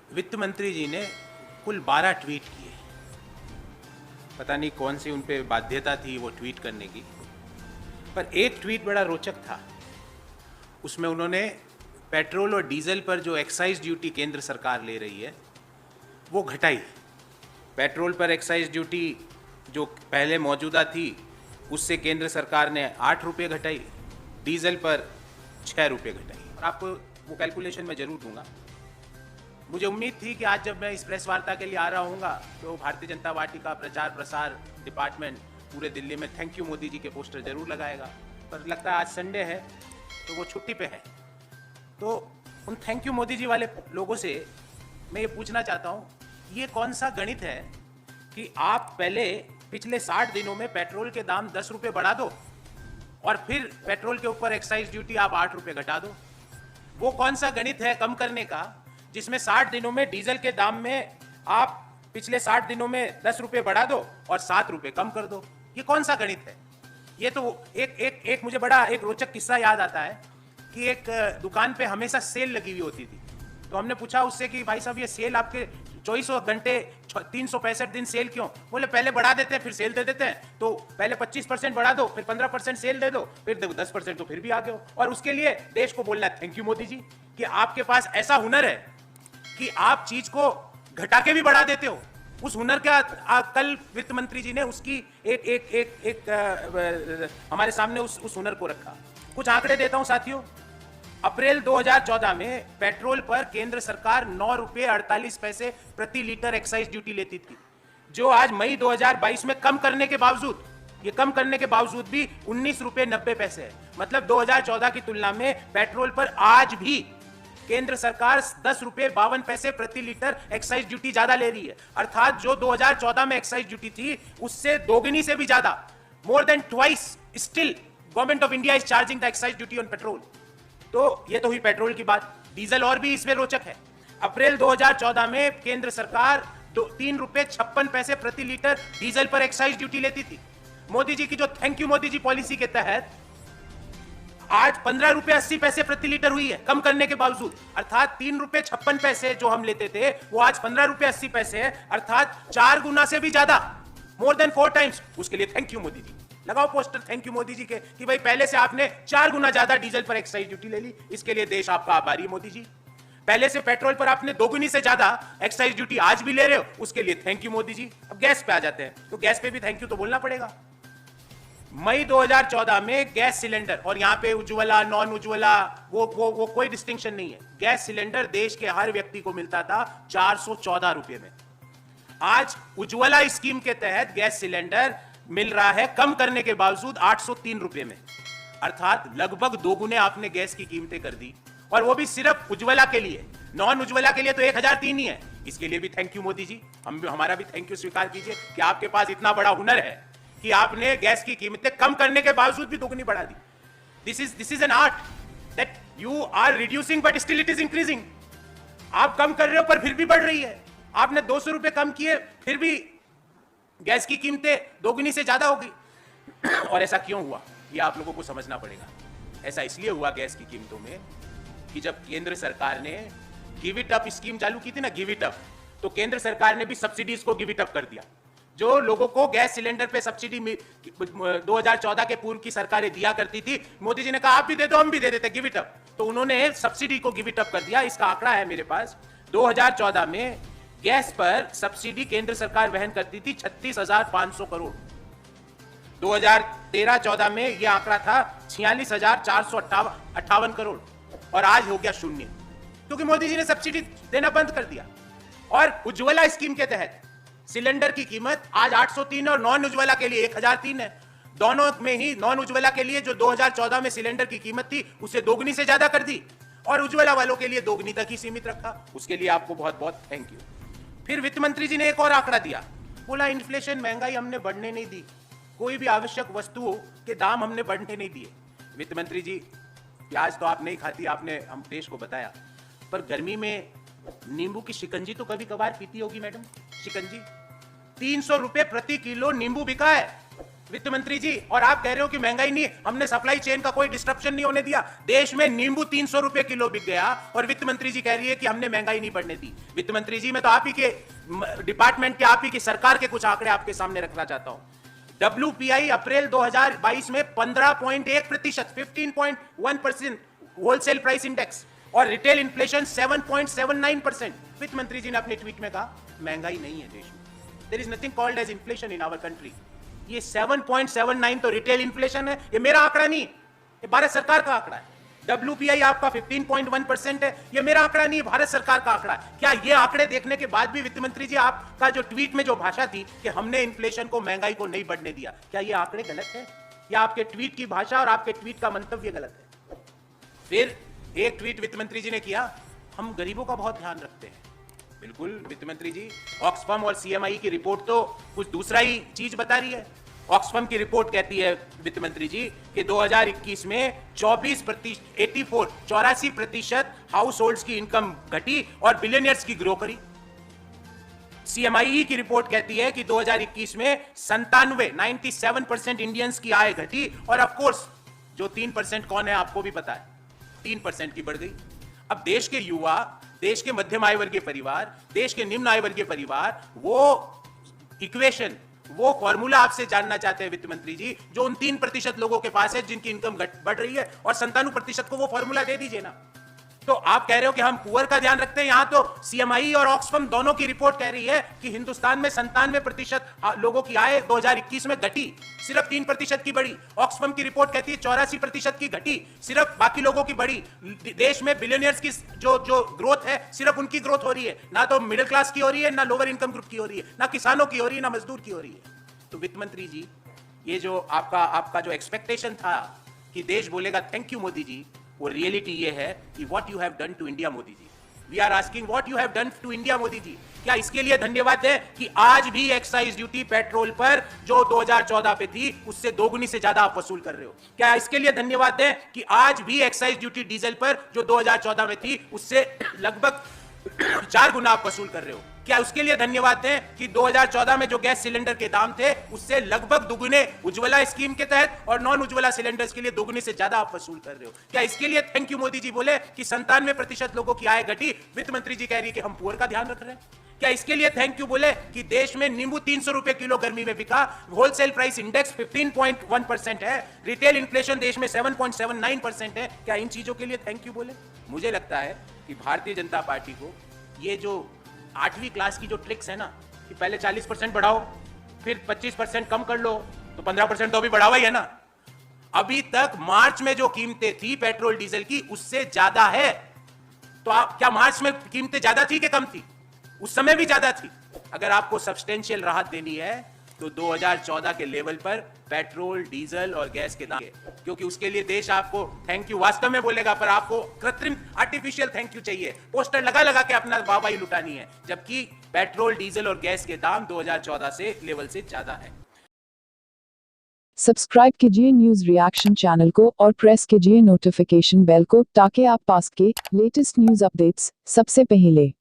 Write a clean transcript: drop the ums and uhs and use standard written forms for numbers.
वित्त मंत्री जी ने कुल 12 ट्वीट किए। पता नहीं कौन सी उन पे बाध्यता थी वो ट्वीट करने की, पर एक ट्वीट बड़ा रोचक था। उसमें उन्होंने पेट्रोल और डीजल पर जो एक्साइज ड्यूटी केंद्र सरकार ले रही है वो घटाई। पेट्रोल पर एक्साइज ड्यूटी जो पहले मौजूदा थी उससे केंद्र सरकार ने 8 रुपये घटाई, डीजल पर 6 रुपये घटाई। और आपको वो कैलकुलेशन मैं जरूर दूंगा। मुझे उम्मीद थी कि आज जब मैं इस प्रेस वार्ता के लिए आ रहा हूँगा तो भारतीय जनता पार्टी का प्रचार प्रसार डिपार्टमेंट पूरे दिल्ली में थैंक यू मोदी जी के पोस्टर जरूर लगाएगा, पर लगता है आज संडे है तो वो छुट्टी पे है। तो उन थैंक यू मोदी जी वाले लोगों से मैं ये पूछना चाहता हूँ, ये कौन सा गणित है कि आप पहले पिछले 60 दिनों में पेट्रोल के दाम 10 रुपये बढ़ा दो और फिर पेट्रोल के ऊपर एक्साइज ड्यूटी आप 8 रुपये घटा दो। वो कौन सा गणित है कम करने का जिसमें 60 दिनों में डीजल के दाम में आप पिछले 60 दिनों में 10 रुपये बढ़ा दो और 7 रुपये कम कर दो? ये कौन सा गणित है? ये तो एक मुझे बड़ा एक रोचक किस्सा याद आता है कि एक दुकान पे हमेशा सेल लगी हुई होती थी। तो हमने पूछा उससे कि भाई साहब ये सेल आपके 24 घंटे 365 दिन सेल क्यों? बोले पहले बढ़ा देते हैं फिर सेल दे देते हैं, तो पहले 25% बढ़ा दो फिर 15% सेल दे दो फिर 10% तो फिर भी आगे हो। और उसके लिए देश को बोलना है थैंक यू मोदी जी कि आपके पास ऐसा हुनर है कि आप चीज को घटा के भी बढ़ा देते हो। उस हुनर का कल वित्त मंत्री जी ने उसकी एक हमारे सामने उस हुनर को रखा। कुछ आंकड़े देता हूं साथियों। अप्रैल 2014 में पेट्रोल पर केंद्र सरकार 9 रुपये 48 पैसे प्रति लीटर एक्साइज ड्यूटी लेती थी, जो आज मई 2022 में कम करने के बावजूद भी 19 रुपये 90 पैसे है। मतलब 2014 की तुलना में पेट्रोल पर आज भी केंद्र सरकार 10 रुपये 52 पैसे प्रति लीटर एक्साइज ड्यूटी ज्यादा ले रही है। अर्थात जो 2014 में एक्साइज ड्यूटी थी उससे दोगुनी से भी ज्यादा, more than twice still government of India is charging the excise duty on petrol. तो ये तो हुई पेट्रोल की बात। डीजल और भी इसमें रोचक है। अप्रैल 2014 में केंद्र सरकार 3 रुपये 56 पैसे प्रति लीटर डीजल पर एक्साइज ड्यूटी लेती थी। मोदी जी की जो thank you Modi ji policy के तहत आज 15 रुपये 80 पैसे प्रति लीटर हुई है, कम करने के बावजूद। अर्थात 3 रुपये 56 पैसे जो हम लेते थे वो आज 15 रुपये 80 पैसे है, अर्थात 4 गुना से भी ज्यादा, मोर देन 4 टाइम्स। उसके लिए थैंक यू मोदी जी। लगाओ पोस्टर थैंक यू मोदी जी के कि भाई पहले से आपने 4 गुना ज्यादा डीजल पर एक्साइज ड्यूटी ले ली। इसके लिए देश आपका आभारी है मोदी जी। पहले से पेट्रोल पर आपने दोगुनी से ज्यादा एक्साइज ड्यूटी आज भी ले रहे हो, उसके लिए थैंक यू मोदी जी। अब गैस पे आ जाते हैं, तो गैस पे भी थैंक यू तो बोलना पड़ेगा। मई 2014 में गैस सिलेंडर, और यहां पे उज्ज्वला नॉन उज्ज्वला वो कोई डिस्टिंक्शन नहीं है, गैस सिलेंडर देश के हर व्यक्ति को मिलता था 414 रुपए में। आज उज्ज्वला स्कीम के तहत गैस सिलेंडर मिल रहा है कम करने के बावजूद 803 रुपए में। अर्थात लगभग दोगुने आपने गैस की कीमतें कर दी, और वो भी सिर्फ उज्ज्वला के लिए। नॉन उज्ज्वला के लिए तो 1003 ही है। इसके लिए भी थैंक यू मोदी जी। हमारा भी थैंक यू स्वीकार कीजिए कि आपके पास इतना बड़ा हुनर है कि आपने गैस की कीमतें कम करने के बावजूद भी दोगुनी बढ़ा दी। This is an art that you are reducing but still it is increasing. आप कम कर रहे हो पर फिर भी बढ़ रही है। आपने 200 रुपए कम किए फिर भी गैस की कीमतें दोगुनी से ज्यादा होगी। और ऐसा क्यों हुआ ये आप लोगों को समझना पड़ेगा। ऐसा इसलिए हुआ गैस की कीमतों में कि जब केंद्र सरकार ने गिव इट अप स्कीम चालू की थी ना, गिव इट अप, तो केंद्र सरकार ने भी सब्सिडीज को गिव इट अप कर दिया। जो लोगों को गैस सिलेंडर पे सब्सिडी 2014 के पूर्व की सरकारें दिया करती थी, मोदी जी ने कहा आप भी दे दो हम भी दे देते, गिव इट अप। तो उन्होंने सब्सिडी को गिव इट अप कर दिया। इसका आंकड़ा है मेरे पास। 2014 में गैस पर सब्सिडी केंद्र सरकार वहन करती थी 36,500 करोड़। 2013-14 में यह आंकड़ा था 46,458 करोड़, और आज हो गया शून्य, क्योंकि मोदी जी ने सब्सिडी देना बंद कर दिया। और उज्ज्वला स्कीम के तहत सिलेंडर की कीमत आज 803 और नॉन उज्ज्वला के लिए 1003 है। दोनों में ही नॉन उज्ज्वला के लिए जो 2014 में सिलेंडर की कीमत थी उसे दोगुनी से ज्यादा कर दी, और उज्ज्वला वालों के लिए दोगुनी तक ही सीमित रखा। उसके लिए आपको बहुत बहुत थैंक यू। फिर वित्त मंत्री जी ने एक और आंकड़ा दिया। बोला इन्फ्लेशन, महंगाई हमने बढ़ने नहीं दी, कोई भी आवश्यक वस्तुओं के दाम हमने बढ़ने नहीं दिए। वित्त मंत्री जी, प्याज तो आप नहीं खाती, आपने हम देश को बताया, पर गर्मी में नींबू की शिकंजी तो कभी कभार पीती होगी मैडम। शिकंजी 300 रुपए प्रति किलो नींबू बिका है। वित्त मंत्री जी, और आप कह रहे हो कि महंगाई नहीं, हमने सप्लाई चेन का कोई डिस्ट्रप्शन नहीं होने दिया। देश में नींबू 300 रुपए किलो बिक गया और वित्त मंत्री जी कह रही है कि हमने महंगाई नहीं बढ़ने दी। वित्त मंत्री जी, मैं तो आप ही के डिपार्टमेंट के, आप ही की सरकार के कुछ आंकड़े आपके सामने रखना चाहता हूं। WPI अप्रैल 2022 में 15.1%, 15.1% होलसेल प्राइस इंडेक्स, और रिटेल इन्फ्लेशन 7.79%। वित्त मंत्री जी ने अपने ट्वीट में कहा महंगाई नहीं है देश में, there is nothing called as inflation in our country. ये 7.79 तो रिटेल इन्फ्लेशन है, ये मेरा आंकड़ा नहीं, ये भारत सरकार का आंकड़ा है। WPI आपका 15.1% है, ये मेरा आंकड़ा नहीं, भारत सरकार का आंकड़ा है। क्या ये आंकड़े देखने के बाद भी वित्त मंत्री जी आपका जो ट्वीट में जो भाषा थी कि हमने इन्फ्लेशन को, महंगाई को नहीं बढ़ने दिया, क्या ये आंकड़े गलत है, या आपके ट्वीट की भाषा और आपके ट्वीट का मंतव्य गलत है? फिर एक ट्वीट वित्त मंत्री जी ने किया, हम गरीबों का बहुत ध्यान रखते हैं। बिल्कुल वित्त मंत्री जी, ऑक्सफैम और सीएमआई की रिपोर्ट तो कुछ दूसरा ही चीज बता रही है। ऑक्सफैम की रिपोर्ट कहती है वित्त मंत्री जी कि 2021 में 84% हाउस होल्ड्स की इनकम घटी और बिलियनियर्स की ग्रो करी। सीएमआई की रिपोर्ट कहती है कि 2021 में 97% इंडियंस की आय घटी, और ऑफ कोर्स जो 3% कौन है आपको भी पता है, 3% की बढ़ गई। अब देश के युवा, देश के मध्यम आय वर्गीय परिवार, देश के निम्न आय वर्गीय परिवार, वो इक्वेशन, वो फॉर्मूला आपसे जानना चाहते हैं वित्त मंत्री जी, जो उन 3% लोगों के पास है जिनकी इनकम बढ़ रही है, और 97% को वो फॉर्मूला दे दीजिए ना। तो आप कह रहे हो कि हम पुअर का ध्यान रखते हैं, यहां तो सीएमआई और ऑक्सफैम दोनों की रिपोर्ट कह रही है कि हिंदुस्तान में 97% लोगों की आय 2021 में घटी, सिर्फ 3% की बढ़ी। ऑक्सफैम की रिपोर्ट कहती है 84% की घटी, सिर्फ बाकी लोगों की बढ़ी। देश में बिलियनियर्स की जो ग्रोथ है, सिर्फ उनकी ग्रोथ हो रही है, ना तो मिडिल क्लास की हो रही है, ना लोअर इनकम ग्रुप की हो रही है, ना किसानों की हो रही है, ना मजदूर की हो रही है। तो वित्त मंत्री जी, ये जो आपका जो एक्सपेक्टेशन था कि देश बोलेगा थैंक यू मोदी जी, वो रियलिटी ये है कि what you have done to India Modi ji. We are asking what you have done to India Modi ji. क्या इसके लिए धन्यवाद है कि आज भी एक्साइज ड्यूटी पेट्रोल पर जो 2014 पे थी उससे दोगुनी से ज्यादा आप वसूल कर रहे हो? क्या इसके लिए धन्यवाद है कि आज भी एक्साइज ड्यूटी डीजल पर जो 2014 में थी उससे लगभग 4 गुना आप वसूल कर रहे हो? क्या उसके लिए धन्यवाद है कि 2014 में जो गैस सिलेंडर के दाम थे उससे लगभग दुगुने उज्ज्वला स्कीम के तहत और नॉन उज्ज्वला सिलेंडर्स के लिए दोगुने से ज्यादा आप वसूल कर रहे हो? क्या इसके लिए थैंक यू मोदी जी बोले कि 97% लोगों की आय घटी? वित्त मंत्री जी कह रही है कि हम पुअर का ध्यान रख रहे हैं। क्या इसके लिए थैंक यू बोले कि देश में नींबू 300 रुपए किलो गर्मी में बिका, होलसेल प्राइस इंडेक्स 15.1% है, रिटेल इन्फ्लेशन देश में 7.79% है? क्या इन चीजों के लिए थैंक यू बोले? मुझे लगता है कि भारतीय जनता पार्टी को ये जो 8वीं क्लास की जो ट्रिक्स है ना, कि पहले 40% बढ़ाओ, फिर 25% कम कर लो, तो 15% तो अभी बढ़ावा ही है ना। अभी तक मार्च में जो कीमतें थी पेट्रोल डीजल की उससे ज्यादा है। तो आप क्या मार्च में कीमतें ज्यादा थी कि कम थी? उस समय भी ज्यादा थी। अगर आपको सब्सटेंशियल राहत देनी है तो 2014 के लेवल पर पेट्रोल, डीजल और गैस के दाम, क्योंकि उसके लिए देश आपको थैंक यू वास्तव में बोलेगा, पर आपको कृत्रिम आर्टिफिशियल थैंक यू चाहिए, पोस्टर लगा लगा के अपना वाहवाही लुटानी है, जबकि पेट्रोल, डीजल और गैस के दाम 2014 से लेवल से ज्यादा है। सब्सक्राइब कीजिए न्यूज रिएक्शन चैनल को और प्रेस कीजिए नोटिफिकेशन बेल को ताकि आप पास के लेटेस्ट न्यूज अपडेट्स सबसे पहले